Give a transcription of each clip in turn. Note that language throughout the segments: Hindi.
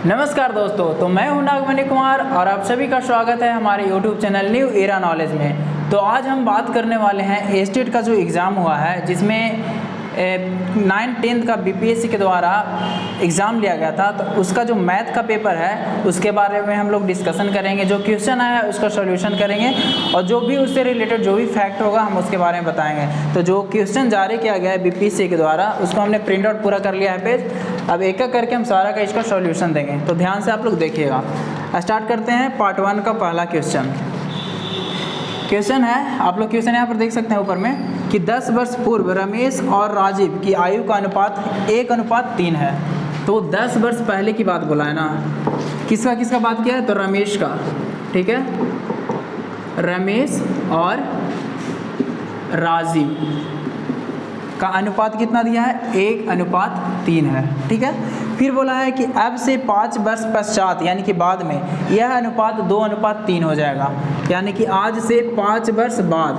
नमस्कार दोस्तों, तो मैं हूं नागमणि कुमार और आप सभी का स्वागत है हमारे YouTube channel new era knowledge में। तो आज हम बात करने वाले हैं एस्टेट का जो एग्ज़ाम हुआ है, जिसमें 9-10 का BPSC के द्वारा एग्ज़ाम लिया गया था। तो उसका जो मैथ का पेपर है उसके बारे में हम लोग डिस्कशन करेंगे। जो क्वेश्चन आया है उसका सॉल्यूशन करेंगे और जो भी उससे रिलेटेड जो भी फैक्ट होगा हम उसके बारे में बताएंगे। तो जो क्वेश्चन जारी किया गया है BPSC के द्वारा उसको हमने प्रिंट आउट पूरा कर लिया है पेज। अब एक एक करके हम सारा का इसका सॉल्यूशन देंगे, तो ध्यान से आप लोग देखिएगा। स्टार्ट करते हैं पार्ट 1 का पहला क्वेश्चन है, आप लोग क्वेश्चन यहाँ पर देख सकते हैं ऊपर में कि 10 वर्ष पूर्व रमेश और राजीव की आयु का अनुपात 1:3 है। तो 10 वर्ष पहले की बात बोला है ना, किसका किसका बात किया है, तो रमेश का, ठीक है, रमेश और राजीव का अनुपात कितना दिया है, 1:3 है, ठीक है। फिर बोला है कि अब से 5 वर्ष पश्चात यानी कि बाद में यह अनुपात 2:3 हो जाएगा। यानी कि आज से 5 वर्ष बाद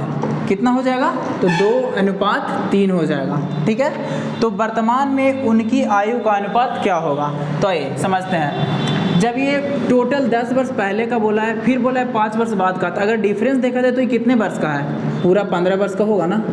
कितना हो जाएगा, तो 2:3 हो जाएगा, ठीक है। तो वर्तमान में उनकी आयु का अनुपात क्या होगा, तो ये समझते हैं। जब ये टोटल 10 वर्ष पहले का बोला है, फिर बोला है 5 वर्ष बाद का, तो अगर डिफरेंस देखा जाए तो ये कितने वर्ष का है, पूरा 15 वर्ष का होगा ना,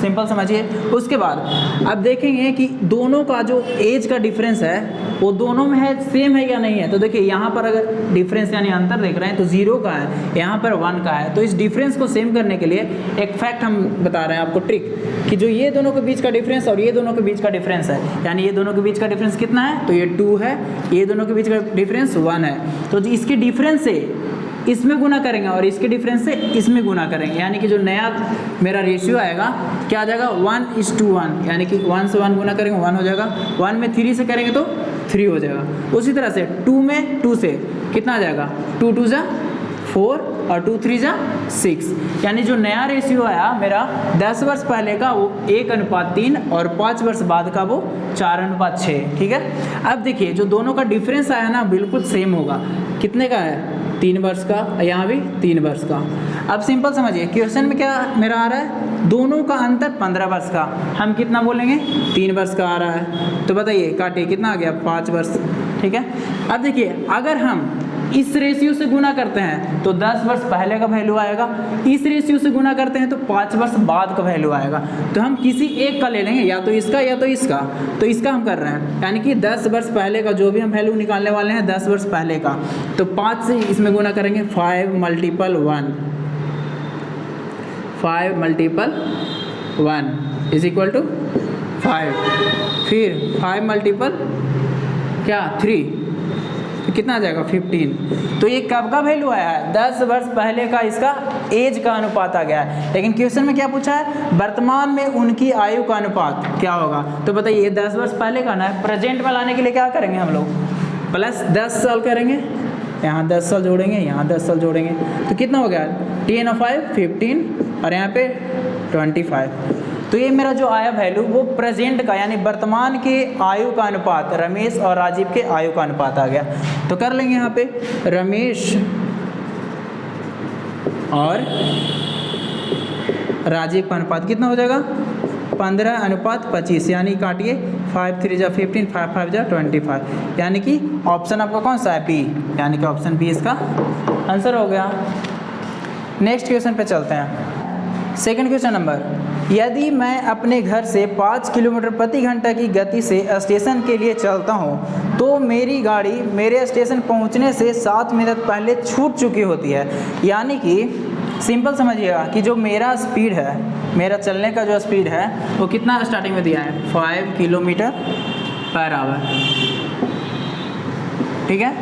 सिंपल समझिए। उसके बाद अब देखेंगे कि दोनों का जो एज का डिफरेंस है वो दोनों में है, सेम है या नहीं है। तो देखिए यहाँ पर अगर डिफरेंस यानी अंतर देख रहे हैं तो 0 का है, यहाँ पर 1 का है। तो इस डिफरेंस को सेम करने के लिए एक फैक्ट हम बता रहे हैं आपको, ट्रिक, कि जो ये दोनों के बीच का डिफरेंस और ये दोनों के बीच का डिफरेंस है, यानी ये दोनों के बीच का डिफरेंस कितना है, तो ये 2 है, ये दोनों के बीच का डिफरेंस 1 है। तो इसके डिफरेंस से इसमें गुना करेंगे और इसके डिफरेंस से इसमें गुना करेंगे, यानी कि जो नया मेरा रेशियो आएगा क्या आ जाएगा, 1:1, यानी कि 1 से 1 गुना करेंगे 1 हो जाएगा, 1 में 3 से करेंगे तो 3 हो जाएगा। उसी तरह से 2 में 2 से कितना आ जाएगा, 2 2 जा 4 और 2 3 जा 6, यानी जो नया रेशियो आया मेरा 10 वर्ष पहले का वो 1:3 और 5 वर्ष बाद का वो 4:6, ठीक है। अब देखिए जो दोनों का डिफरेंस आया ना बिल्कुल सेम होगा, कितने का है, 3 वर्ष का, यहाँ भी 3 वर्ष का। अब सिंपल समझिए, क्वेश्चन में क्या मेरा आ रहा है, दोनों का अंतर 15 वर्ष का, हम कितना बोलेंगे, 3 वर्ष का आ रहा है। तो बताइए काटिए कितना आ गया, 5 वर्ष, ठीक है। अब देखिए अगर हम इस रेशियो से गुना करते हैं तो 10 वर्ष पहले का वैल्यू आएगा, इस रेशियो से गुना करते हैं तो 5 वर्ष बाद का वैल्यू आएगा। तो हम किसी एक का ले लेंगे, या तो इसका या तो इसका। तो इसका हम कर रहे हैं, यानी कि 10 वर्ष पहले का जो भी हम वैल्यू निकालने वाले हैं 10 वर्ष पहले का, तो 5 से इसमें गुना करेंगे, 5 × 1, 5 × 1 = 5, फिर 5 × क्या 3, तो कितना आ जाएगा, 15। तो ये कब का वैल्यू आया है, 10 वर्ष पहले का इसका एज का अनुपात आ गया है। लेकिन क्वेश्चन में क्या पूछा है, वर्तमान में उनकी आयु का अनुपात क्या होगा। तो बताइए ये 10 वर्ष पहले का ना है, प्रेजेंट में लाने के लिए क्या करेंगे हम लोग, प्लस 10 साल करेंगे, यहाँ 10 साल जोड़ेंगे, यहाँ 10 साल जोड़ेंगे, तो कितना हो गया, 10 और 5 15 और यहाँ पे 25। तो ये मेरा जो आया वैल्यू वो प्रेजेंट का यानी वर्तमान के आयु का अनुपात, रमेश और राजीव के आयु का अनुपात आ गया। तो कर लेंगे यहाँ पे, रमेश और राजीव का अनुपात कितना हो जाएगा, 15:25, यानी काटिए, 5 3 जा 15, 5 5 जा 25, यानी कि ऑप्शन आपका कौन सा है, बी, यानी कि ऑप्शन बी इसका आंसर हो गया। नेक्स्ट क्वेश्चन पे चलते हैं। सेकंड क्वेश्चन नंबर, यदि मैं अपने घर से 5 किलोमीटर प्रति घंटा की गति से स्टेशन के लिए चलता हूँ तो मेरी गाड़ी मेरे स्टेशन पहुँचने से 7 मिनट पहले छूट चुकी होती है। यानी कि सिंपल समझिएगा कि जो मेरा स्पीड है, मेरा चलने का जो स्पीड है वो कितना स्टार्टिंग में दिया है, 5 km/h, ठीक है।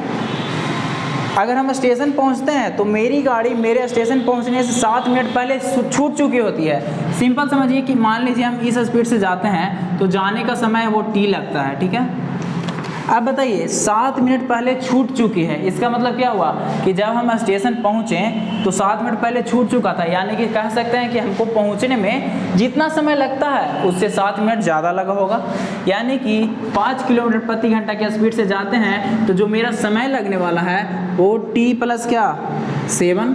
अगर हम स्टेशन पहुंचते हैं तो मेरी गाड़ी मेरे स्टेशन पहुंचने से 7 मिनट पहले छूट चुकी होती है। सिंपल समझिए कि मान लीजिए हम इस स्पीड से जाते हैं तो जाने का समय वो t लगता है, ठीक है। अब बताइए 7 मिनट पहले छूट चुकी है, इसका मतलब क्या हुआ कि जब हम स्टेशन पहुँचे तो 7 मिनट पहले छूट चुका था, यानी कि कह सकते हैं कि हमको पहुँचने में जितना समय लगता है उससे 7 मिनट ज़्यादा लगा होगा। यानी कि 5 किलोमीटर प्रति घंटा की स्पीड से जाते हैं तो जो मेरा समय लगने वाला है वो t + क्या 7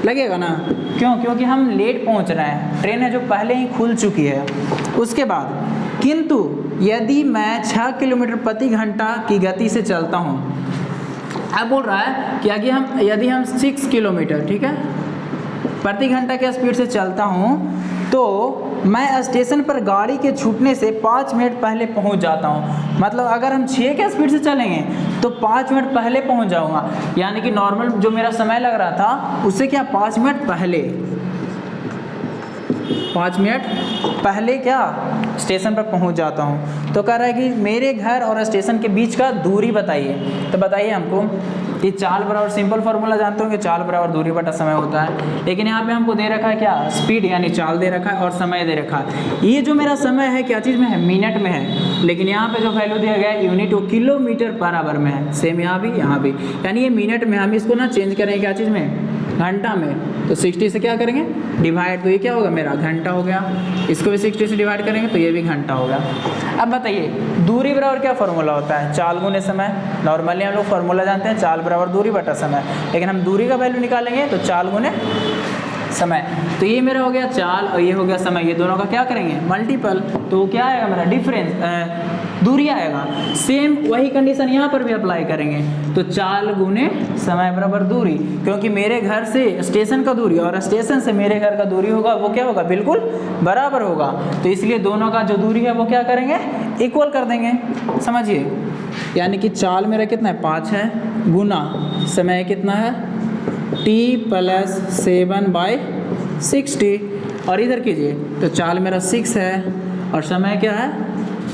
लगेगा ना, क्यों, क्योंकि हम लेट पहुँच रहे हैं, ट्रेन है जो पहले ही खुल चुकी है। उसके बाद किंतु यदि मैं 6 किलोमीटर प्रति घंटा की गति से चलता हूँ। अब बोल रहा है कि यदि हम 6 किलोमीटर, ठीक है, प्रति घंटा के स्पीड से चलता हूँ तो मैं स्टेशन पर गाड़ी के छूटने से 5 मिनट पहले पहुँच जाता हूँ। मतलब अगर हम 6 के स्पीड से चलेंगे तो 5 मिनट पहले पहुँच जाऊँगा, यानी कि नॉर्मल जो मेरा समय लग रहा था उससे क्या 5 मिनट पहले, 5 मिनट पहले क्या स्टेशन पर पहुंच जाता हूं। तो कह रहा है कि मेरे घर और स्टेशन के बीच का दूरी बताइए। तो बताइए हमको कि चाल बराबर, सिंपल फार्मूला जानते हो कि चाल बराबर दूरी बटा समय होता है, लेकिन यहाँ पे हमको दे रखा है क्या, स्पीड यानी चाल दे रखा है और समय दे रखा है। ये जो मेरा समय है क्या चीज़ में है, मिनट में है, लेकिन यहाँ पे जो वैल्यू दिया गया है यूनिट वो किलोमीटर पर आवर में है। सेम यहाँ भी, यानी ये मिनट में, हम इसको ना चेंज करेंगे क्या चीज़ में, घंटा में। तो 60 से क्या करेंगे डिवाइड, तो ये क्या होगा मेरा घंटा हो गया। इसको भी 60 से डिवाइड करेंगे तो ये भी घंटा होगा। अब बताइए दूरी बराबर क्या फार्मूला होता है, चाल गुने समय। नॉर्मली हम लोग फार्मूला जानते हैं चाल बराबर दूरी बटा समय, लेकिन हम दूरी का वैल्यू निकालेंगे तो चाल गुने समय। तो ये मेरा हो गया चाल और ये हो गया समय, ये दोनों का क्या करेंगे मल्टीपल, तो क्या आएगा मेरा डिफरेंस, दूरी आएगा। सेम वही कंडीशन यहाँ पर भी अप्लाई करेंगे, तो चाल गुने समय बराबर दूरी, क्योंकि मेरे घर से स्टेशन का दूरी और स्टेशन से मेरे घर का दूरी होगा वो क्या होगा, बिल्कुल बराबर होगा। तो इसलिए दोनों का जो दूरी है वो क्या करेंगे, इक्वल कर देंगे। समझिए, यानी कि चाल मेरा कितना है 5 है, गुना समय कितना है t + 7/60, और इधर कीजिए तो चाल मेरा 6 है और समय क्या है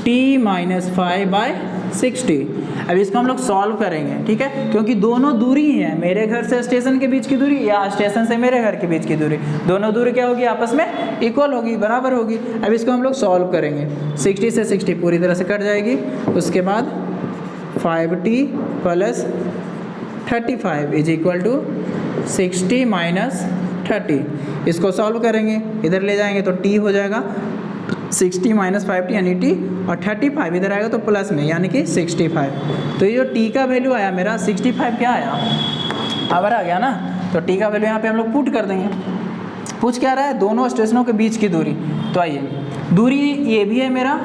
t - 5/60। अब इसको हम लोग सॉल्व करेंगे, ठीक है, क्योंकि दोनों दूरी ही है, मेरे घर से स्टेशन के बीच की दूरी या स्टेशन से मेरे घर के बीच की दूरी, दोनों दूरी क्या होगी आपस में इक्वल होगी, बराबर होगी। अब इसको हम लोग सॉल्व करेंगे, 60 से 60 पूरी तरह से कट जाएगी, उसके बाद 5t + 35 = 60 - 30। इसको सॉल्व करेंगे, इधर ले जाएंगे तो t हो जाएगा 60 - 5t यानी t, और 35 इधर आएगा तो प्लस में यानी कि 65। तो ये जो t का वैल्यू आया मेरा 65 क्या आया, आवर आ गया ना। तो t का वैल्यू यहाँ पे हम लोग पुट कर देंगे। पूछ क्या रहा है, दोनों स्टेशनों के बीच की दूरी। तो आइए, दूरी ये भी है मेरा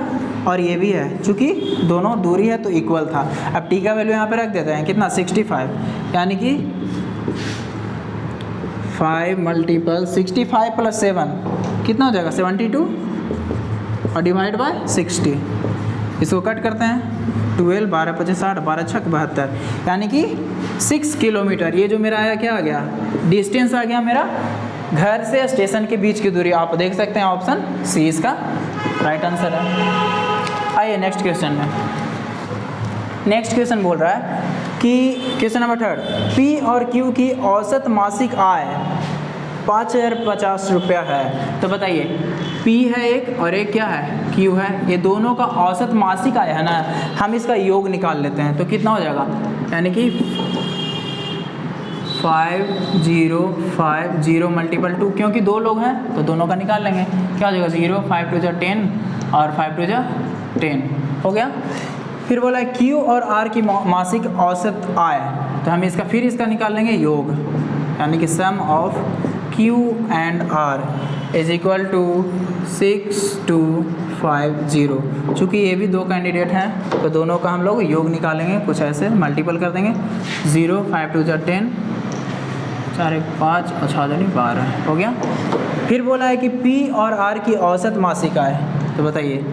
और ये भी है, चूँकि दोनों दूरी है तो इक्वल था। अब t का वैल्यू यहाँ पे रख देते हैं कितना 65, यानी कि 5 × 65 + 7 कितना हो जाएगा 72, और डिवाइड बाय 60। इसको कट करते हैं, 12 12 × 50 60, 12 × 6 72, यानी कि 6 किलोमीटर। ये जो मेरा आया क्या आ गया, डिस्टेंस आ गया मेरा घर से स्टेशन के बीच की दूरी। आप देख सकते हैं ऑप्शन सी इसका राइट आंसर है। आइए नेक्स्ट क्वेश्चन में। नेक्स्ट क्वेश्चन बोल रहा है कि क्वेश्चन नंबर 3, पी और क्यू की औसत मासिक आय 5050 रुपया है। तो बताइए P है एक और एक क्या है Q है, ये दोनों का औसत मासिक आय है ना, हम इसका योग निकाल लेते हैं तो कितना हो जाएगा, यानी कि 5050 × 2, क्योंकि दो लोग हैं तो दोनों का निकाल लेंगे। क्या हो जाएगा 0, 5 2 10 और 5 2 10 हो गया। फिर बोला है Q और R की मासिक औसत आय, तो हम इसका निकाल लेंगे योग, यानी कि सम ऑफ Q and R = 6250। चूँकि ये भी दो कैंडिडेट हैं तो दोनों का हम लोग योग निकालेंगे, कुछ ऐसे मल्टीपल कर देंगे। 0, 5 2 10, 4 1 5 और 6 2 12 हो गया। फिर बोला है कि P और R की औसत मासिक आय, तो बताइए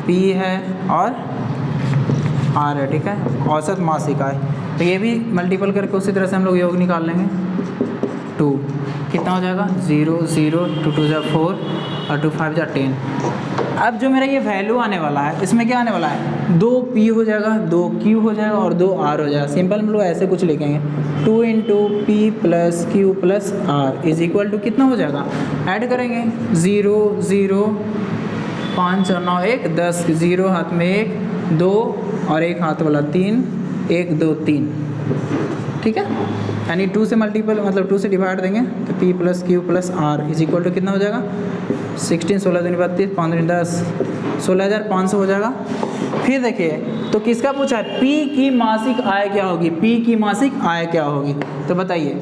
P है और R है, ठीक है, औसत मासिक आय, तो ये भी मल्टीपल करके उसी तरह से हम लोग योग निकाल लेंगे। 2 कितना हो जाएगा 0 0, 2 2 4 और 2 5 10। अब जो मेरा ये वैल्यू आने वाला है इसमें क्या आने वाला है, 2P हो जाएगा, 2Q हो जाएगा और 2R हो जाएगा। सिंपल हम लोग ऐसे कुछ लिखेंगे 2 × P + Q + R = कितना हो जाएगा, ऐड करेंगे 0 0 5 और 9 1 10, 0 हाथ में 1 2 और 1 हाथ वाला 3 1 2 3, ठीक है, यानी 2 से मल्टीपल मतलब 2 से डिवाइड देंगे तो P + Q + R = कितना हो जाएगा 16 16 दूनी 32 5 दूनी 10, 16500 हो जाएगा। फिर देखिए तो किसका पूछा है, P की मासिक आय क्या होगी, P की मासिक आय क्या होगी, तो बताइए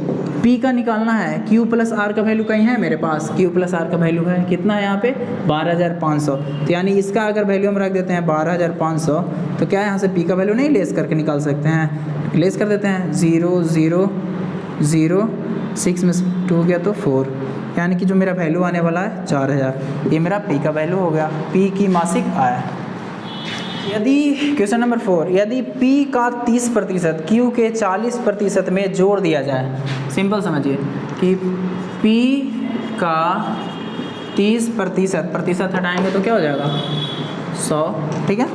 P का निकालना है, Q प्लस R का वैल्यू कहीं है मेरे पास, Q प्लस R का वैल्यू है कितना है यहाँ पे 12,500, तो यानी इसका अगर वैल्यू हम रख देते हैं 12,500 तो क्या है यहाँ से P का वैल्यू नहीं लेस करके निकाल सकते हैं, लेस कर देते हैं 0 0 0 6 में 2 गया तो 4, यानी कि जो मेरा वैल्यू आने वाला है 4,000, ये मेरा P का वैल्यू हो गया, P की मासिक आय। यदि क्वेश्चन नंबर 4, यदि P का 30% Q के 40% में जोड़ दिया जाए, सिंपल समझिए कि P का 30% प्रतिशत हटाएंगे तो क्या हो जाएगा 100, ठीक है।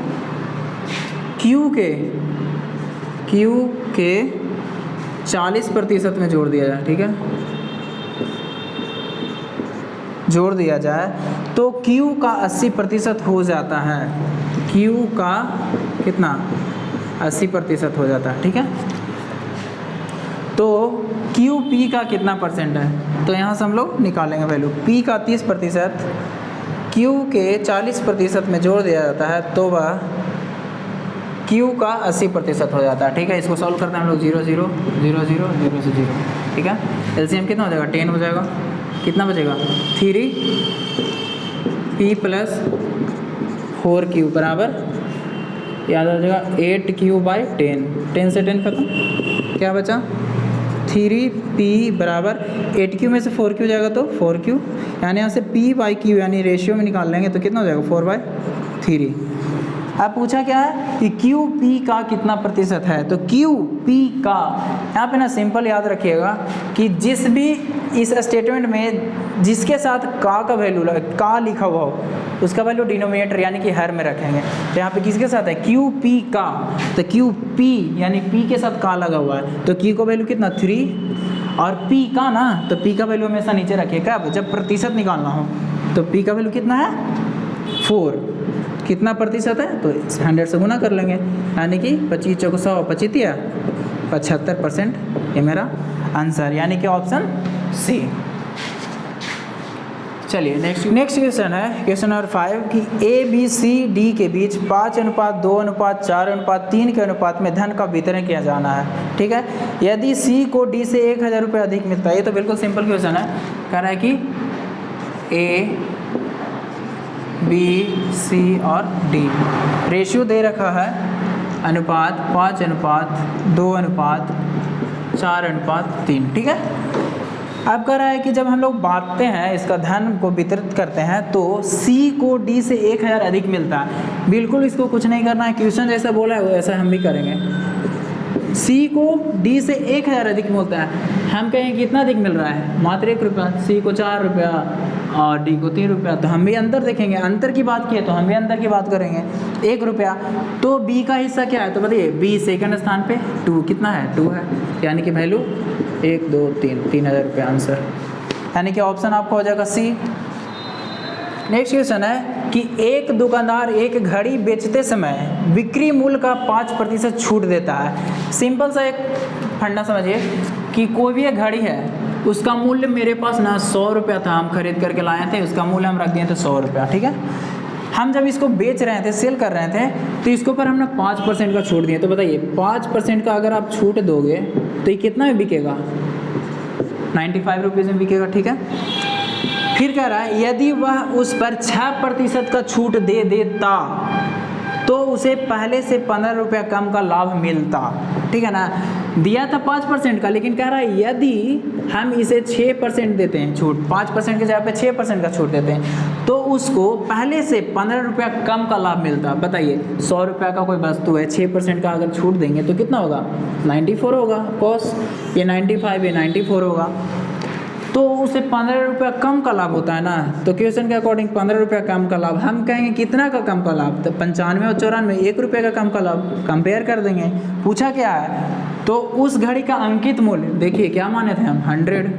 Q के 40% में जोड़ दिया जाए, ठीक है, जोड़ दिया जाए तो Q का 80% हो जाता है, Q का कितना 80% हो जाता है, ठीक है। तो Q P का कितना परसेंट है, तो यहाँ से हम लोग निकालेंगे वैल्यू, P का 30% Q के 40% में जोड़ दिया जाता है तो वह Q का 80% हो जाता है, ठीक है। इसको सॉल्व करते हैं हम लोग 0 0 0 0 0 से 0, ठीक है। LCM कितना हो जाएगा 10 हो जाएगा, कितना बचेगा 3 P प्लस 4Q बराबर याद आ जाएगा 8Q बाई 10, 10 से 10 खत्म, क्या बचा 3P बराबर 8Q में से 4Q जाएगा तो 4Q, यानी यहाँ से P बाई Q यानी रेशियो में निकाल लेंगे तो कितना हो जाएगा 4/3। अब पूछा क्या है कि QP का कितना प्रतिशत है, तो QP का यहाँ पे ना सिंपल याद रखिएगा कि जिस भी इस स्टेटमेंट में जिसके साथ का वैल्यू का लिखा हुआ हो उसका वैल्यू डिनोमिनेटर यानी कि हर में रखेंगे, तो यहाँ पे किसके साथ है QP का, तो QP यानी P के साथ का लगा हुआ है तो Q का वैल्यू कितना 3 और P का ना, तो P का वैल्यू हमेशा नीचे रखिएगा, जब प्रतिशत निकालना हो तो P का वैल्यू कितना है 4, कितना प्रतिशत है तो 100 से गुना कर लेंगे, यानी कि 25 चौको 100 25 75%, ये मेरा आंसर, यानी कि ऑप्शन सी। चलिए नेक्स्ट क्वेश्चन है, क्वेश्चन नंबर 5 कि ABCD के बीच 5:2:4:3 के अनुपात में धन का वितरण किया जाना है, ठीक है। यदि C को D से 1,000 रुपये अधिक मिलता है, ये तो बिल्कुल सिंपल क्वेश्चन है, कह रहा है कि A B C और D रेशियो दे रखा है अनुपात 5:2:4:3, ठीक है। अब कह रहा है कि जब हम लोग बांटते हैं इसका धन को वितरित करते हैं तो C को D से 1,000 अधिक मिलता है, बिल्कुल इसको कुछ नहीं करना है, क्वेश्चन जैसा बोला है वैसा हम भी करेंगे। C को D से 1,000 अधिक मिलता है, हम कहें कितना अधिक मिल रहा है मात्र 1 रुपया, C को 4 रुपया और D को 3 रुपया, तो हम भी अंतर देखेंगे, अंतर की बात किए तो हम भी अंतर की बात करेंगे 1 रुपया। तो B का हिस्सा क्या है, तो बताइए B सेकंड स्थान पे 2 कितना है 2 है, यानी कि वैल्यू 1 2 3 3,000 रुपया आंसर, यानी कि ऑप्शन आपका हो जाएगा C। नेक्स्ट क्वेश्चन है कि एक दुकानदार एक घड़ी बेचते समय बिक्री मूल्य का 5% छूट देता है। सिंपल सा एक फंडा समझिए कि कोई भी एक घड़ी है उसका मूल्य मेरे पास ना 100 रुपया था, हम खरीद करके लाए थे, उसका मूल्य हम रख दिए थे 100 रुपया, ठीक है। हम जब इसको बेच रहे थे सेल कर रहे थे तो इसके ऊपर हमने 5% का छूट दिए, तो बताइए 5% का अगर आप छूट दोगे तो ये कितना में बिकेगा 95 रुपीज़ में बिकेगा, ठीक है। फिर कह रहा है यदि वह उस पर 6% का छूट दे देता तो उसे पहले से 15 रुपया कम का लाभ मिलता, ठीक है ना। दिया था 5% का, लेकिन कह रहा है यदि हम इसे 6% देते हैं छूट, 5% के जगह पे 6% का छूट देते हैं तो उसको पहले से 15 रुपया कम का लाभ मिलता। बताइए 100 रुपया का कोई वस्तु है, 6% का अगर छूट देंगे तो कितना होगा 94 होगा, कॉस ये 95 ये 94 होगा, तो उसे 15 रुपया कम का लाभ होता है ना। तो क्वेश्चन के अकॉर्डिंग 15 रुपया कम का लाभ, हम कहेंगे कितना का कम का लाभ, तो 95 और 94 1 रुपये का कम का लाभ, कंपेयर कर देंगे। पूछा क्या है तो उस घड़ी का अंकित मूल्य, देखिए क्या माने थे हम 100,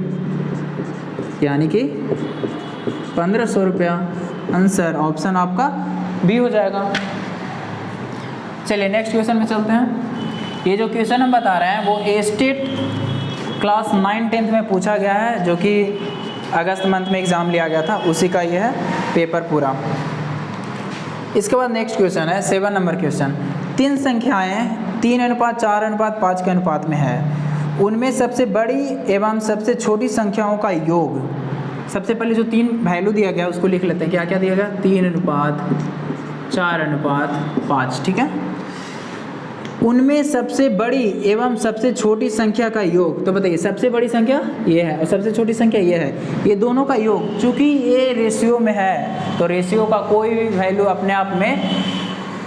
यानी कि 1500 रुपया, आंसर ऑप्शन आपका बी हो जाएगा। चलिए नेक्स्ट क्वेश्चन में चलते हैं। ये जो क्वेश्चन हम बता रहे हैं वो स्टेट क्लास 9-10 में पूछा गया है, जो कि अगस्त मंथ में एग्ज़ाम लिया गया था, उसी का ये है पेपर पूरा। इसके बाद नेक्स्ट क्वेश्चन है 7 नंबर क्वेश्चन। 3 संख्याएं 3:4:5 के अनुपात में है, उनमें सबसे बड़ी एवं सबसे छोटी संख्याओं का योग। सबसे पहले जो 3 वैल्यू दिया गया उसको लिख लेते हैं। क्या क्या दिया गया? 3:4:5, ठीक है। उनमें सबसे बड़ी एवं सबसे छोटी संख्या का योग। तो बताइए सबसे बड़ी संख्या ये है और सबसे छोटी संख्या ये है, ये दोनों का योग। चूँकि ये रेशियो में है तो रेशियो का कोई भी वैल्यू अपने आप में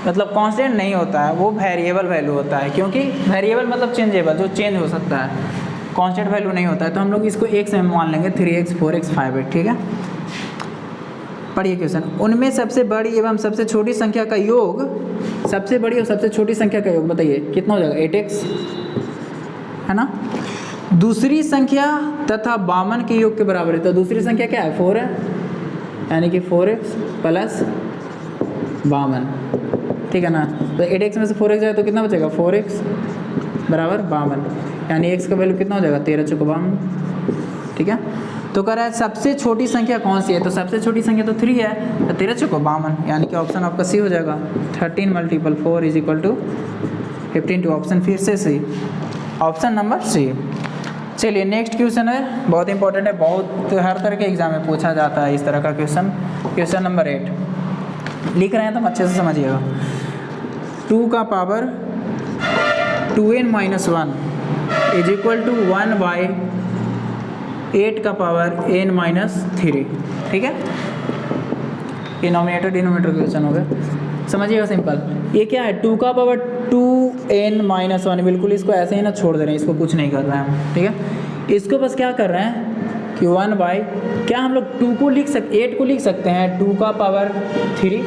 मतलब कांस्टेंट नहीं होता है, वो वेरिएबल वैल्यू होता है। क्योंकि वेरिएबल मतलब चेंजेबल, जो चेंज हो सकता है, कांस्टेंट वैल्यू नहीं होता है। तो हम लोग इसको x में मान लेंगे, 3x 4x 5x, ठीक है। पढ़िए क्वेश्चन। उनमें सबसे बड़ी एवं सबसे छोटी संख्या का योग, सबसे बड़ी और सबसे छोटी संख्या का योग बताइए कितना हो जाएगा? 8x, है ना। दूसरी संख्या तथा 52 के योग के बराबर है। तो दूसरी संख्या क्या है? 4 है, यानी कि 4x + 52, ठीक है ना। तो 8x में से 4x जाए तो कितना बचेगा? 4x = 52, यानी x का वैल्यू कितना हो जाएगा? 13×52, ठीक है। तो कह रहा है सबसे छोटी संख्या कौन सी है? तो सबसे छोटी संख्या तो 3 है, तो 13×52, यानी कि ऑप्शन आपका सी हो जाएगा। 13 × 4 = 52, ऑप्शन फिर से सी, ऑप्शन नंबर सी। चलिए नेक्स्ट क्वेश्चन है, बहुत इंपॉर्टेंट है, बहुत हर तरह के एग्जाम में पूछा जाता है इस तरह का क्वेश्चन। क्वेश्चन नंबर 8 लिख रहे हैं तो अच्छे से समझिएगा। 2 का पावर 2n - 1 = 1/8 का पावर n - 3, ठीक है। ये नॉमिनेटर डिनोमिनेटर क्वेश्चन हो गया, समझिएगा सिंपल। ये क्या है? 2 का पावर 2n - 1, बिल्कुल इसको ऐसे ही ना छोड़ दे रहे हैं, इसको कुछ नहीं कर रहे हैं, ठीक है। इसको बस क्या कर रहे हैं कि 1/, क्या हम लोग 2 को लिख सकते, 8 को लिख सकते हैं 2 का पावर 3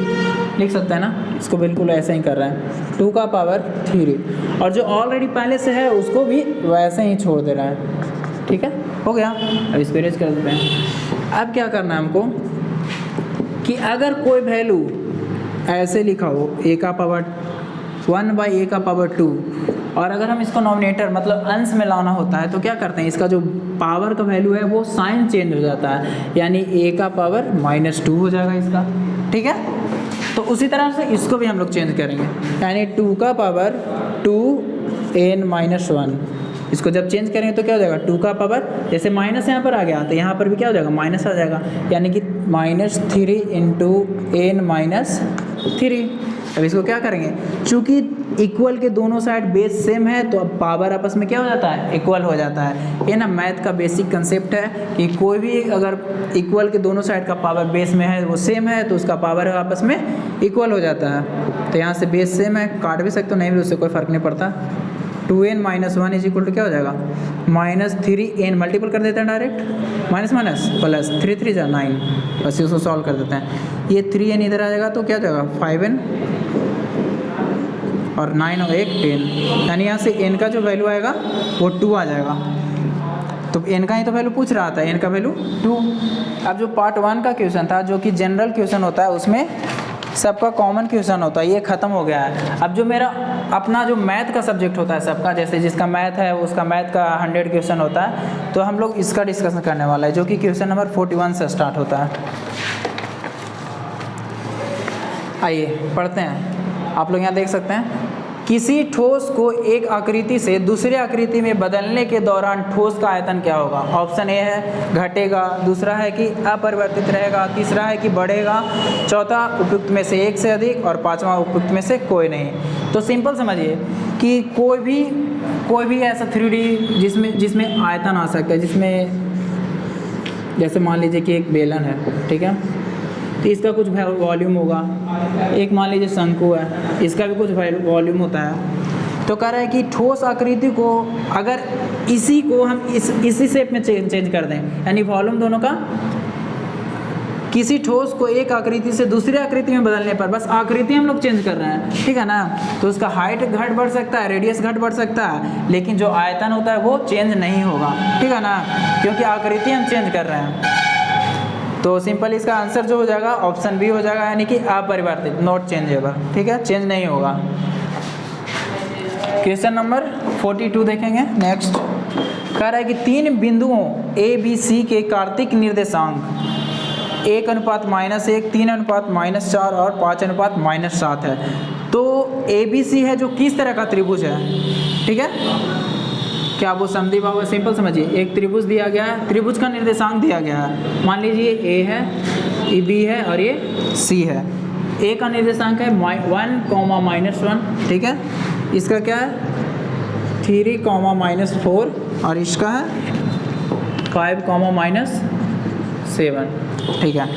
लिख सकते हैं ना, इसको बिल्कुल ऐसे ही कर रहे हैं 2 का पावर 3, और जो ऑलरेडी पहले से है उसको भी वैसे ही छोड़ दे रहा है, ठीक है। हो गया, अब इसको इरेज कर देते हैं। अब क्या करना है हमको कि अगर कोई वैल्यू ऐसे लिखा हो a का पावर 1/a का पावर 2, और अगर हम इसको नॉमिनेटर मतलब अंश में लाना होता है तो क्या करते हैं, इसका जो पावर का वैल्यू है वो साइन चेंज हो जाता है, यानी a का पावर -2 हो जाएगा इसका, ठीक है। तो उसी तरह से इसको भी हम लोग चेंज करेंगे, यानी 2 का पावर 2n - 1, इसको जब चेंज करेंगे तो क्या हो जाएगा? 2 का पावर, जैसे माइनस यहाँ पर आ गया तो यहाँ पर भी क्या हो जाएगा? माइनस आ जाएगा, यानी कि -3 × n - 3। अब इसको क्या करेंगे, चूँकि इक्वल के दोनों साइड बेस सेम है तो अब पावर आपस में क्या हो जाता है? इक्वल हो जाता है। ये ना मैथ का बेसिक कंसेप्ट है कि कोई भी अगर इक्वल के दोनों साइड का पावर बेस में है वो सेम है तो उसका पावर आपस में इक्वल हो जाता है। तो यहाँ से बेस सेम है, काट भी सकते हो, नहीं भी, उससे कोई फ़र्क नहीं पड़ता। 2n - 1 = क्या हो जाएगा? -3n, मल्टीपल कर देते हैं डायरेक्ट, माइनस प्लस 3 3 = 9, बस इसको सॉल्व कर देते हैं। ये 3n इधर आ जाएगा तो क्या हो जाएगा? 5n, और 9 और 1 10, यानी यहाँ से n का जो वैल्यू आएगा वो 2 आ जाएगा। तो n का ही तो वैल्यू पूछ रहा था, n का वैल्यू 2। अब जो पार्ट 1 का क्वेश्चन था जो कि जनरल क्वेश्चन होता है उसमें सबका कॉमन क्वेश्चन होता है, ये ख़त्म हो गया है। अब जो मेरा अपना जो मैथ का सब्जेक्ट होता है सबका, जैसे जिसका मैथ है उसका मैथ का 100 क्वेश्चन होता है, तो हम लोग इसका डिस्कशन करने वाला है जो कि क्वेश्चन नंबर 41 से स्टार्ट होता है। आइए पढ़ते हैं, आप लोग यहाँ देख सकते हैं। किसी ठोस को एक आकृति से दूसरे आकृति में बदलने के दौरान ठोस का आयतन क्या होगा? ऑप्शन ए है घटेगा, दूसरा है कि अपरिवर्तित रहेगा, तीसरा है कि बढ़ेगा, चौथा उपयुक्त में से एक से अधिक, और पांचवा उपयुक्त में से कोई नहीं। तो सिंपल समझिए कि कोई भी ऐसा 3D जिसमें आयतन आ सकता है, जिसमें जैसे मान लीजिए कि एक बेलन है, ठीक है, तो इसका कुछ वॉल्यूम होगा। एक मान लीजिए शंकु है, इसका भी कुछ वॉल्यूम होता है। तो कह रहा है कि ठोस आकृति को अगर इसी को हम इसी शेप में चेंज कर दें, यानी वॉल्यूम दोनों का, किसी ठोस को एक आकृति से दूसरी आकृति में बदलने पर, बस आकृति हम लोग चेंज कर रहे हैं, ठीक है ना, तो उसका हाइट घट बढ़ सकता है, रेडियस घट बढ़ सकता है, लेकिन जो आयतन होता है वो चेंज नहीं होगा, ठीक है ना, क्योंकि आकृति हम चेंज कर रहे हैं। तो सिंपल इसका आंसर जो हो जाएगा ऑप्शन बी हो जाएगा, यानी कि अपरिवर्तित, नॉट चेंजेबल, ठीक है, चेंज नहीं होगा। क्वेश्चन नंबर 42 देखेंगे। नेक्स्ट कह रहा है कि 3 बिंदुओं ए बी सी के कार्तिक निर्देशांक 1:-1, 3:-4 और 5:-7 है। तो ए बी सी है जो किस तरह का त्रिभुज है, ठीक है, क्या वो समद्विबाहु है? सिंपल समझिए, एक त्रिभुज दिया गया है, त्रिभुज का निर्देशांक दिया गया है, मान लीजिए ए है, ये बी है और ये सी है। ए का निर्देशांक है 1, -1, ठीक है। इसका क्या है 3, -4 और इसका है 5, -7, ठीक है।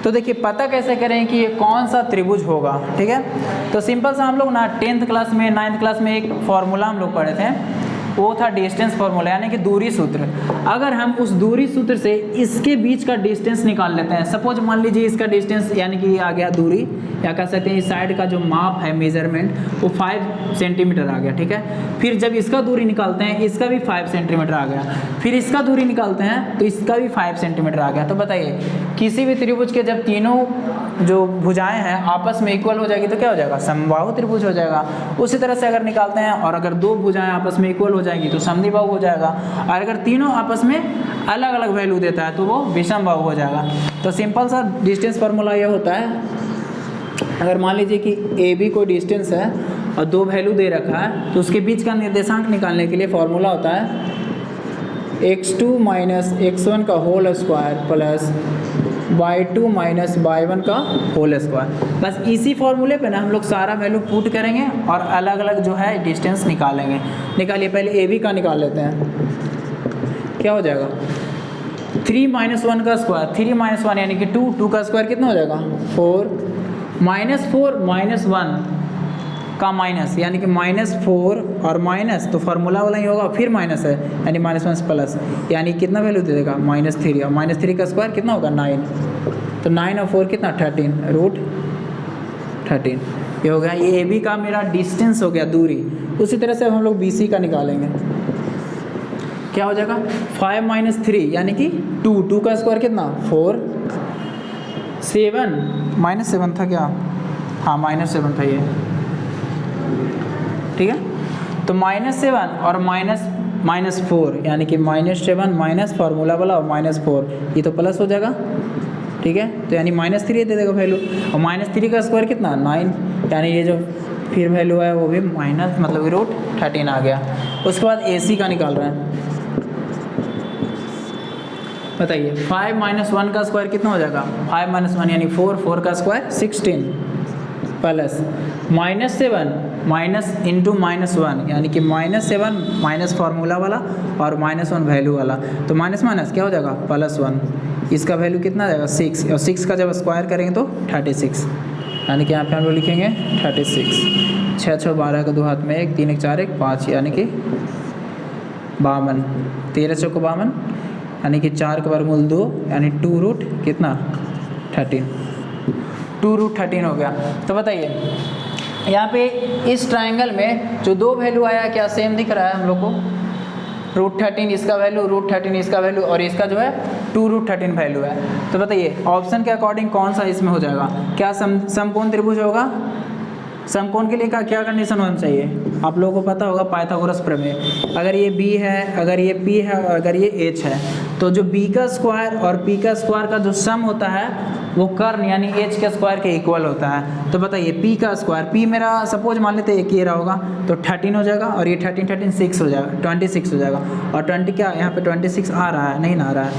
तो देखिए पता कैसे करें कि ये कौन सा त्रिभुज होगा, ठीक है। तो सिंपल सा हम लोग ना 10th क्लास में 9th क्लास में एक फॉर्मूला हम लोग पढ़े थे, वो था डिस्टेंस फार्मूला, यानी कि दूरी सूत्र। अगर हम उस दूरी सूत्र से इसके बीच का डिस्टेंस निकाल लेते हैं, सपोज मान लीजिए इसका डिस्टेंस यानी कि आ गया दूरी, या कह सकते हैं इस साइड का जो माप है मेजरमेंट वो 5 सेंटीमीटर आ गया, ठीक है। फिर जब इसका दूरी निकालते हैं इसका भी 5 सेंटीमीटर आ गया, फिर इसका दूरी निकालते हैं तो इसका भी 5 सेंटीमीटर आ गया। तो बताइए किसी भी त्रिभुज के जब तीनों जो भुजाएं हैं आपस में इक्वल हो जाएगी तो क्या हो जाएगा, समबाहु त्रिभुज हो जाएगा। उसी तरह से अगर निकालते हैं और अगर दो भुजाएं आपस में इक्वल हो जाएगी तो समद्विबाहु हो जाएगा, और अगर तीनों आपस में अलग अलग वैल्यू देता है तो वो विषमबाहु हो जाएगा। तो सिंपल सा डिस्टेंस फार्मूला ये होता है, अगर मान लीजिए कि ए बी कोई डिस्टेंस है और दो वैल्यू दे रखा है तो उसके बीच का निर्देशांक निकालने के लिए फॉर्मूला होता है x2 - x1 का whole square plus y2 - y1 का होल स्क्वायर। बस इसी फॉर्मूले पे ना हम लोग सारा वैल्यू पुट करेंगे और अलग अलग जो है डिस्टेंस निकालेंगे। निकालिए, पहले ए बी का निकाल लेते हैं, क्या हो जाएगा 3 - 1 का स्क्वायर, 3 - 1 यानी कि 2 का स्क्वायर कितना हो जाएगा 4, -4 - 1 का माइनस यानी कि -4 और माइनस तो फार्मूला वाला ही होगा, फिर माइनस है यानी -1 प्लस, यानी कितना वैल्यू दे देगा -3, और -3 का स्क्वायर कितना होगा 9, तो 9 और 4 कितना 13, √13 ये हो गया। ये ए बी का मेरा डिस्टेंस हो गया, दूरी। उसी तरह से हम लोग बी सी का निकालेंगे, क्या हो जाएगा 5 - 3 यानी कि 2 का स्क्वायर कितना 4, 7 -7 था क्या, हाँ -7 था ये, ठीक है। तो -7 और -4 यानी कि -7 माइनस फार्मूला वाला और -4 ये तो प्लस हो जाएगा, ठीक है। तो यानी -3 दे देगा वैल्यू, और -3 का स्क्वायर कितना 9, यानी ये जो फिर वैल्यू है वो भी माइनस मतलब √13 आ गया। उसके बाद ए सी का निकाल रहे हैं, बताइए 5 - 1 का स्क्वायर कितना हो जाएगा 5 - 1 यानी 4 का स्क्वायर 16 प्लस -7 माइनस इंटू -1 यानी कि -7 माइनस फार्मूला वाला और -1 वैल्यू वाला, तो माइनस माइनस क्या हो जाएगा +1, इसका वैल्यू कितना आ जाएगा 6, और 6 का जब स्क्वायर करेंगे तो 36, यानी कि यहाँ पे हम लोग लिखेंगे 36, 6 6 12 का 2 हाथ में 1, 3 1 4 1 5 यानी कि 52, 13 चौको 52 यानी कि 4 का वर्गमूल 2 यानी 2 कितना 13, 2√13 हो गया। तो बताइए यहाँ पे इस ट्रायंगल में जो दो वैल्यू आया क्या सेम दिख रहा है हम लोग को, √13 इसका वैल्यू, √13 इसका वैल्यू, और इसका जो है 2√13 वैल्यू है। तो बताइए ऑप्शन के अकॉर्डिंग कौन सा इसमें हो जाएगा, क्या समकोण त्रिभुज होगा। समकोण के लिए क्या कंडीशन होना चाहिए, आप लोगों को पता होगा पाइथागोरस प्रमेय, अगर ये b है, अगर ये p है और अगर ये h है, तो जो b का स्क्वायर और p का स्क्वायर का जो सम होता है वो कर्ण यानी h के स्क्वायर के इक्वल होता है। तो बताइए p का स्क्वायर, p मेरा सपोज मान लेते हैं ये रहा होगा तो 13 हो जाएगा, और ये 13 6 हो जाएगा 26 हो जाएगा, और 20 क्या यहाँ पे 26 आ रहा है, नहीं ना आ रहा है,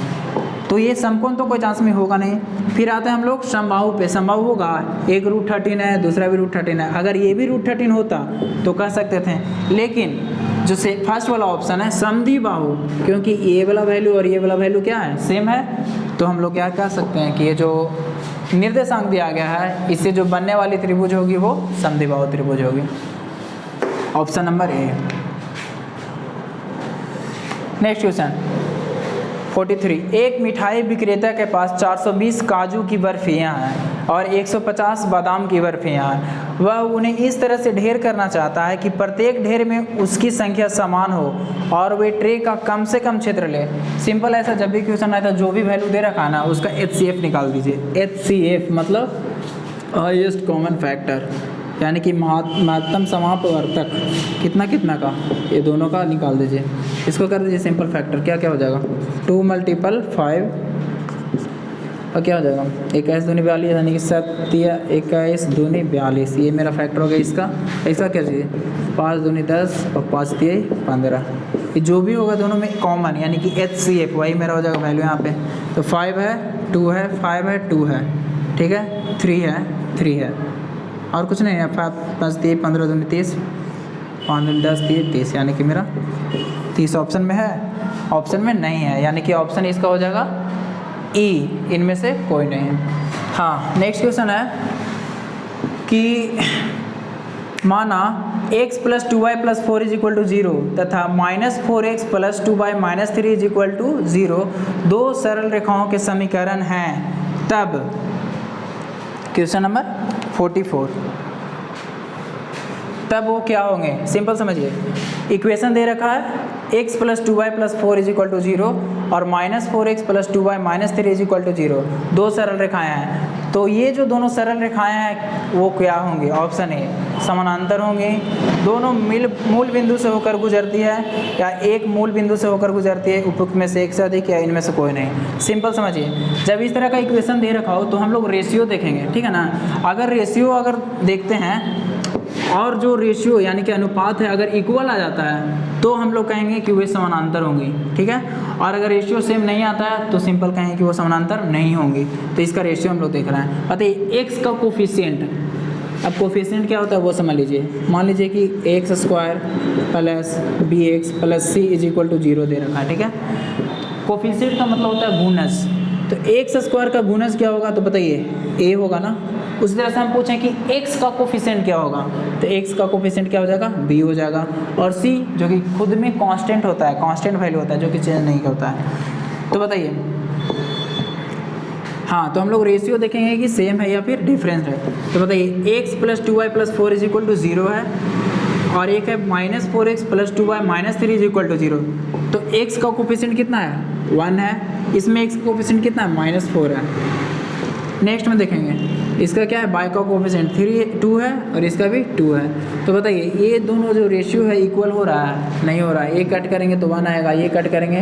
तो ये समकोण तो कोई चांस में होगा नहीं। फिर आते हैं हम लोग समबाहु पे, समबाहु होगा, एक √13 है दूसरा भी √13 है, अगर ये भी √13 होता तो कह सकते थे, लेकिन जो से फर्स्ट वाला ऑप्शन है समद्विबाहु, क्योंकि ये वाला वैल्यू और ये वाला वैल्यू क्या है सेम है, तो हम लोग क्या कह सकते हैं कि ये जो निर्देशांक दिया गया है इससे जो बनने वाली त्रिभुज होगी वो समद्विबाहु त्रिभुज होगी, option number A. Next question 43, एक मिठाई विक्रेता के पास 420 काजू की बर्फियाँ हैं और 150 बादाम की बर्फियाँ हैं। वह उन्हें इस तरह से ढेर करना चाहता है कि प्रत्येक ढेर में उसकी संख्या समान हो और वे ट्रे का कम से कम क्षेत्र ले। सिंपल ऐसा जब भी क्वेश्चन आया था जो भी वैल्यू दे रखा है ना उसका HCF निकाल दीजिए। HCF मतलब हाईएस्ट कॉमन फैक्टर, यानी कि महत्तम समापवर्तक कितना कितना का, ये दोनों का निकाल दीजिए। इसको कर दीजिए सिंपल फैक्टर, क्या क्या हो जाएगा 2 × 5 और क्या हो जाएगा 21 दूनी 42 यानी कि 7 21 दूनी 42, ये मेरा फैक्टर हो गया इसका। ऐसा क्या चाहिए 5 दूनी 10 और 5 3 15। ये जो भी होगा दोनों में कॉमन, यानी कि HCF वही मेरा हो जाएगा वैल्यू यहाँ पे। तो 5 है 2 है 5 है 2 है, ठीक है, 3 है और कुछ नहीं है। 5 3 15 दूनी 30, 5 दूनी 10 30, यानी कि मेरा 30 ऑप्शन में है, ऑप्शन में नहीं है, यानी कि ऑप्शन इसका हो जाएगा E, इनमें से कोई नहीं है। हाँ, नेक्स्ट क्वेश्चन है कि माना x + 2y + 4 = 0 तथा -4x + 2y - 3 = 0 दो सरल रेखाओं के समीकरण हैं, तब क्वेश्चन नंबर 44, तब वो क्या होंगे? सिंपल समझिए, इक्वेशन दे रखा है x + 2y + 4 = 0 और -4x + 2y - 3 = 0, दो सरल रेखाएं हैं। तो ये जो दोनों सरल रेखाएं हैं वो क्या होंगी? ऑप्शन ए समानांतर होंगी, दोनों मूल बिंदु से होकर गुजरती है, या एक मूल बिंदु से होकर गुजरती है, उपयुक्त में से एक से अधिक, या इनमें से कोई नहीं। सिंपल समझिए, जब इस तरह का इक्वेशन दे रखा हो तो हम लोग रेशियो देखेंगे, ठीक है ना। अगर रेशियो अगर देखते हैं और जो रेशियो यानी कि अनुपात है अगर इक्वल आ जाता है तो हम लोग कहेंगे कि वे समानांतर होंगी, ठीक है। और अगर रेशियो सेम नहीं आता है तो सिंपल कहेंगे कि वो समानांतर नहीं होंगी। तो इसका रेशियो हम लोग देख रहे हैं। पता है एक्स का कोफिशिएंट, अब कोफिशिएंट क्या होता है वो समझ लीजिए। मान लीजिए कि x² + bx + c = 0 दे रखा है, ठीक है। कोफिशिएंट का मतलब होता है गुणज, तो x² का गुणज क्या होगा? तो बताइए a होगा ना। उसी तरह से हम पूछें कि x का कोफिशिएंट क्या होगा, तो x का कोफिशिएंट क्या हो जाएगा? b हो जाएगा। और c जो कि खुद में कांस्टेंट होता है, कांस्टेंट वैल्यू होता है जो कि चेंज नहीं होता है। तो बताइए, हाँ, तो हम लोग रेशियो देखेंगे कि सेम है या फिर डिफरेंस है। तो बताइए x + 2y + 4 = 0 है और एक है -4x + 2y - 3 = 0। तो x का कोफिशिएंट कितना है? 1 है, इसमें x का कोफिशिएंट कितना है? -4 है। नेक्स्ट में देखेंगे इसका क्या है? y का कोफिशिएंट 2 है और इसका भी 2 है। तो बताइए ये दोनों जो रेशियो है इक्वल हो रहा है? नहीं हो रहा है। ये कट करेंगे तो 1 आएगा, ये कट करेंगे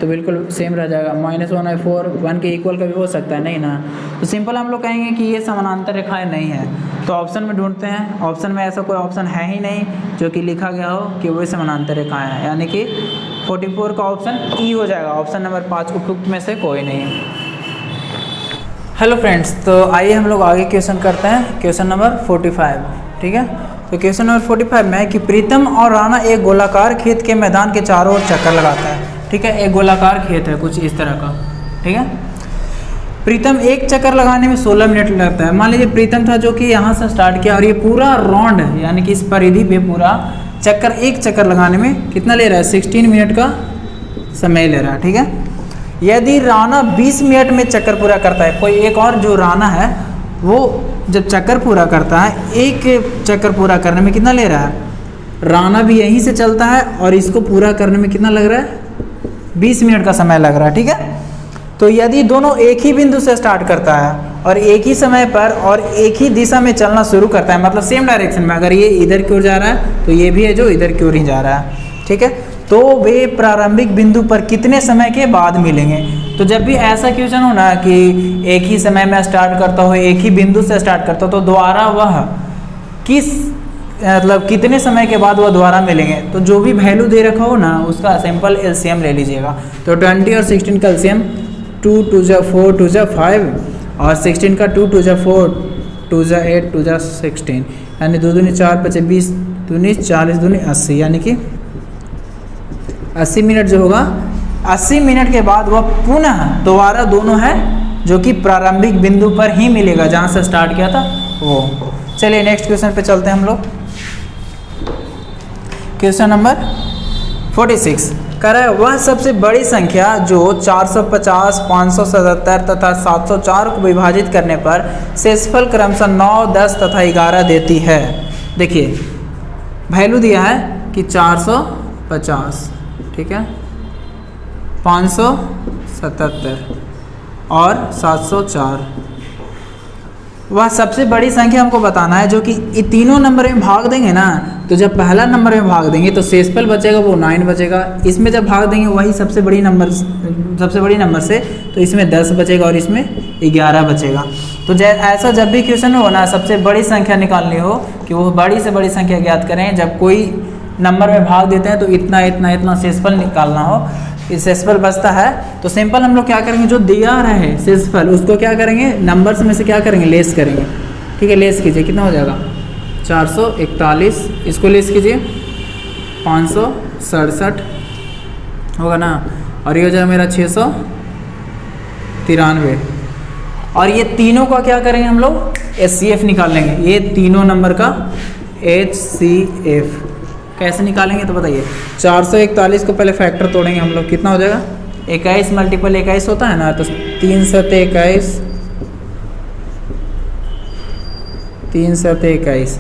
तो बिल्कुल सेम रह जाएगा। -1 है 4, 1 के इक्वल का भी हो सकता है, नहीं ना। तो सिंपल हम लोग कहेंगे कि ये समानांतर रेखाएं नहीं है। तो ऑप्शन में ढूंढते हैं, ऑप्शन में ऐसा कोई ऑप्शन है ही नहीं जो कि लिखा गया हो कि वो समानांतर रेखाएं हैं, यानी कि 44 का ऑप्शन ई हो जाएगा। ऑप्शन नंबर 5 उपयुक्त में से कोई नहीं। हेलो फ्रेंड्स, तो आइए हम लोग आगे क्वेश्चन करते हैं, क्वेश्चन नंबर 45, ठीक है। तो क्वेश्चन नंबर 45 में कि प्रीतम और राणा एक गोलाकार खेत के मैदान के चारों ओर चक्कर लगाता है, ठीक है। एक गोलाकार खेत है कुछ इस तरह का, ठीक है। प्रीतम एक चक्कर लगाने में 16 मिनट लगता है। मान लीजिए प्रीतम था जो कि यहाँ से स्टार्ट किया और ये पूरा राउंड यानी कि इस परिधि पे पूरा चक्कर, एक चक्कर लगाने में कितना ले रहा है? 16 मिनट का समय ले रहा है, ठीक है। यदि राणा 20 मिनट में चक्कर पूरा करता है, कोई एक और जो राणा है वो जब चक्कर पूरा करता है, एक चक्कर पूरा करने में कितना ले रहा है? राणा भी यहीं से चलता है और इसको पूरा करने में कितना लग रहा है? 20 मिनट का समय लग रहा है, ठीक है। तो यदि दोनों एक ही बिंदु से स्टार्ट करता है और एक ही समय पर और एक ही दिशा में चलना शुरू करता है, मतलब सेम डायरेक्शन में, अगर ये इधर की ओर जा रहा है तो ये भी है जो इधर की ओर ही जा रहा है, ठीक है। तो वे प्रारंभिक बिंदु पर कितने समय के बाद मिलेंगे? तो जब भी ऐसा क्वेश्चन हो ना कि एक ही समय में स्टार्ट करता हो, एक ही बिंदु से स्टार्ट करता हो, तो दोबारा वह किस मतलब कितने समय के बाद वह दोबारा मिलेंगे? तो जो भी वैल्यू दे रखा हो ना उसका सिंपल एलसीएम ले लीजिएगा। तो 20 और 16 का एलसीएम 2 2 जा 4 2 जा 5 और 16 का 2 2 जा 4 2 जा 8 2 जा 16, यानी 2 दूनी 4 5 20 दूनी 40 दूनी 80, यानी कि 80 मिनट जो होगा, 80 मिनट के बाद वह पुनः दोबारा दोनों है जो कि प्रारंभिक बिंदु पर ही मिलेगा जहाँ से स्टार्ट किया था वो। चलिए नेक्स्ट क्वेश्चन पे चलते हैं हम लोग। क्वेश्चन नंबर 46 कह रहा है वह सबसे बड़ी संख्या जो 450, 577 तथा 704 को विभाजित करने पर शेषफल क्रमशः 9, 10 तथा 11 देती है। देखिए वैल्यू दिया है कि 450, ठीक है, 577 और 704। वह सबसे बड़ी संख्या हमको बताना है जो कि ये तीनों नंबर में भाग देंगे ना, तो जब पहला नंबर में भाग देंगे तो शेषफल बचेगा वो 9 बचेगा। इसमें जब भाग देंगे वही सबसे बड़ी नंबर से, तो इसमें 10 बचेगा और इसमें 11 बचेगा। तो ऐसा जब भी क्वेश्चन हो ना, सबसे बड़ी संख्या निकालनी हो कि वो बड़ी से बड़ी संख्या ज्ञात करें, जब कोई नंबर में भाग देते हैं तो इतना इतना इतना शेषफल निकालना हो, इस शेषफल बचता है तो सिंपल हम लोग क्या करेंगे, जो दिया रहे शेषफल उसको क्या करेंगे, नंबर्स में से क्या करेंगे, लेस करेंगे। ठीक है, लेस कीजिए, कितना हो जाएगा 441, इसको लेस कीजिए 567 होगा ना, और ये हो जाएगा मेरा 693। और ये तीनों का क्या करेंगे हम लोग, HCF निकाल लेंगे, ये तीनों नंबर का HCF कैसे निकालेंगे तो बताइए। 441 को पहले फैक्टर तोड़ेंगे हम लोग, कितना हो जाएगा 21 मल्टीपल 21 होता है ना, तो 3 7 21, 3 7 21,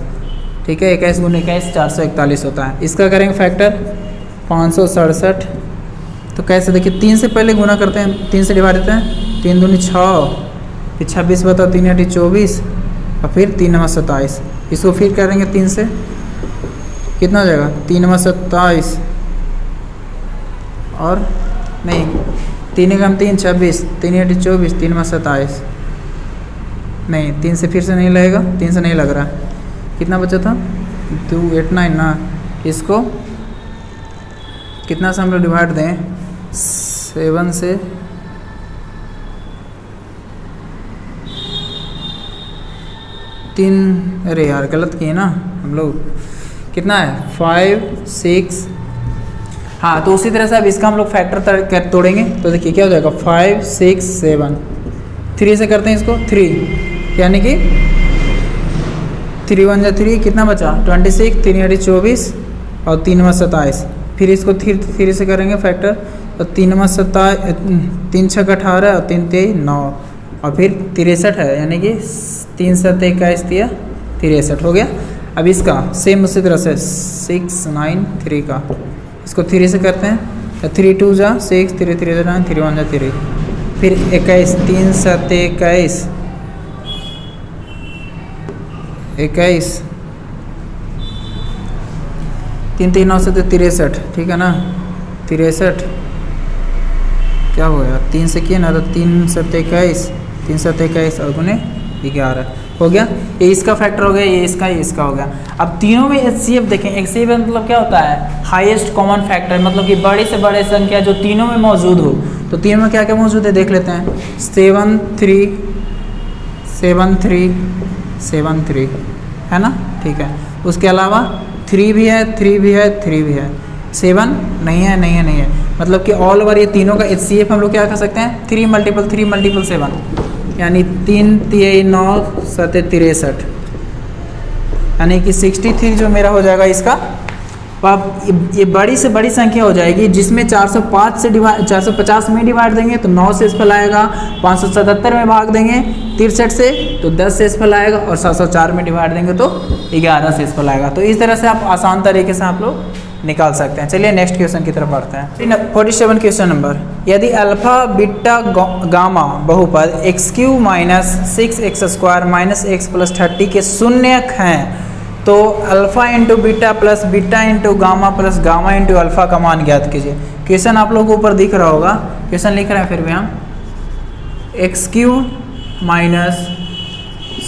ठीक है, 21 गुना 21 441 होता है। इसका करेंगे फैक्टर 567, तो कैसे देखिए 3 से पहले गुना करते हैं, 3 से डिवाइड देते हैं, 3 दूनी 6, फिर 26 बताओ 3 8 24, और फिर 3 9 27, इसको फिर करेंगे 3 से, कितना हो जाएगा 3 9 27, और नहीं 3 1 3 26, 3 8 24, 3 9 27, नहीं 3 से फिर से नहीं लगेगा, 3 से नहीं लग रहा, कितना बचा था 289 ना, इसको कितना से हम लोग डिवाइड दें, 7 से, अरे यार गलत किए ना हम लोग, कितना है 5 6, हाँ तो उसी तरह से अब इसका हम लोग फैक्टर तोड़ेंगे, तो देखिए क्या हो जाएगा 5 6 7, 3 से करते हैं इसको 3, यानी कि 3 1 3, कितना बचा 26, 3 8 24, और 3 9 27, फिर इसको 3 से करेंगे फैक्टर, तो 3 9 27, 3 6 18, और 3 3 9, और फिर 63 है, यानी कि 3 7 21 दिया 63 हो गया। अब इसका सेम उसी तरह से 693 का, इसको 3 से करते हैं, तो 3 2 जा 6, 3 3 जा 9, 3 1 जा 3, फिर 21, 3 7 21, 21, 3 3 9 से 63, ठीक है ना, 63 क्या हो गया, 3 से किया ना, तो 3 7 21, 3 7 21 और गुने 11 हो गया। ये इसका फैक्टर हो गया, ये इसका हो गया। अब तीनों में HCF देखें, HCF मतलब क्या होता है, हाईएस्ट कॉमन फैक्टर, मतलब कि बड़ी से बड़ी संख्या जो तीनों में मौजूद हो। तो तीनों में क्या क्या मौजूद है देख लेते हैं, 7 3 7 3 7 3 है ना, ठीक है। उसके अलावा 3 भी है, 3 भी है, 3 भी है, 7 नहीं है, नहीं है, नहीं है, मतलब कि ऑल ओवर ये तीनों का HCF हम लोग क्या कर सकते हैं, 3 मल्टीपल 7, यानी 3 3 9 7 63, यानी कि 63 जो मेरा हो जाएगा इसका। अब ये बड़ी से बड़ी संख्या हो जाएगी, जिसमें 450 में डिवाइड देंगे तो 9 शेषफल आएगा, 577 में भाग देंगे 63 से तो 10 शेषफल आएगा, और 704 में डिवाइड देंगे तो 11 शेषफल आएगा। तो इस तरह से आप आसान तरीके से आप लोग निकाल सकते हैं। चलिए नेक्स्ट क्वेश्चन की तरफ बढ़ते हैं। 47 क्वेश्चन नंबर, यदि अल्फा बीटा गामा बहुपद x³ - 6x² - x + 30 के शून्यक हैं तो alpha into beta plus beta into gamma plus gamma into alpha का मान ज्ञात कीजिए। क्वेश्चन आप लोगों को ऊपर दिख रहा होगा, क्वेश्चन लिख रहे हैं फिर भी हम, x³ -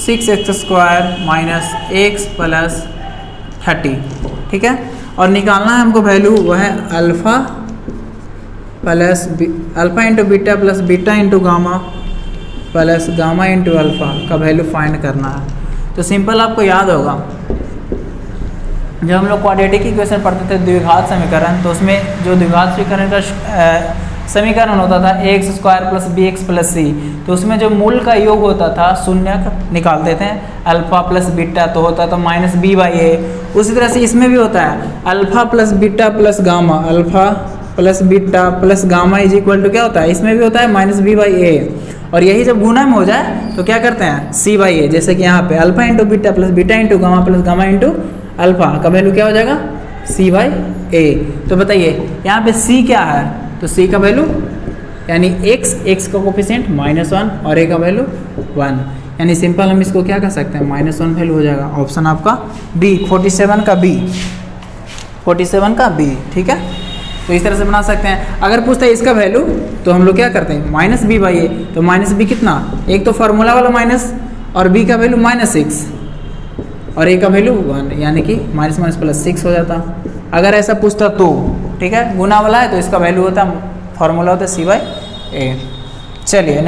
6x² - x + 30, ठीक है। और निकालना है हमको वैल्यू, वह है alpha into beta plus beta into gamma plus gamma into alpha का वैल्यू फाइंड करना है। तो सिंपल आपको याद होगा, जब हम लोग क्वाड्रेटिक इक्वेशन पढ़ते थे द्विघात समीकरण, तो उसमें जो द्विघात समीकरण का समीकरण होता था ax² + bx + c, तो उसमें जो मूल का योग होता था शून्यक निकालते थे, अल्फा प्लस बीटा तो होता था -b/a। उसी तरह से इसमें भी होता है alpha plus beta plus gamma, alpha plus beta plus gamma is equal to क्या होता है, इसमें भी होता है -b/a। और यही जब गुना में हो जाए तो क्या करते हैं c/a, जैसे कि यहाँ पे alpha into beta plus beta into gamma plus gamma into alpha का वैल्यू क्या हो जाएगा c/a। तो बताइए यहाँ पे c क्या है, तो c का वैल्यू यानी x का कोफिशिएंट -1 और a का वैल्यू 1, यानी सिंपल हम इसको क्या कर सकते हैं -1 वैल्यू हो जाएगा। ऑप्शन आपका B, 47 का B, 47 का B, ठीक है। तो इस तरह से बना सकते हैं। अगर पूछता है इसका वैल्यू तो हम लोग क्या करते हैं -b/a, तो -b कितना, एक तो फार्मूला वाला माइनस और b का वैल्यू -6, और ए का वैल्यू 1, यानी कि माइनस माइनस प्लस 6 हो जाता। अगर ऐसा पूछता तो ठीक है, गुना वाला है तो इसका वैल्यू होता, फॉर्मूला होता C/A। चलिए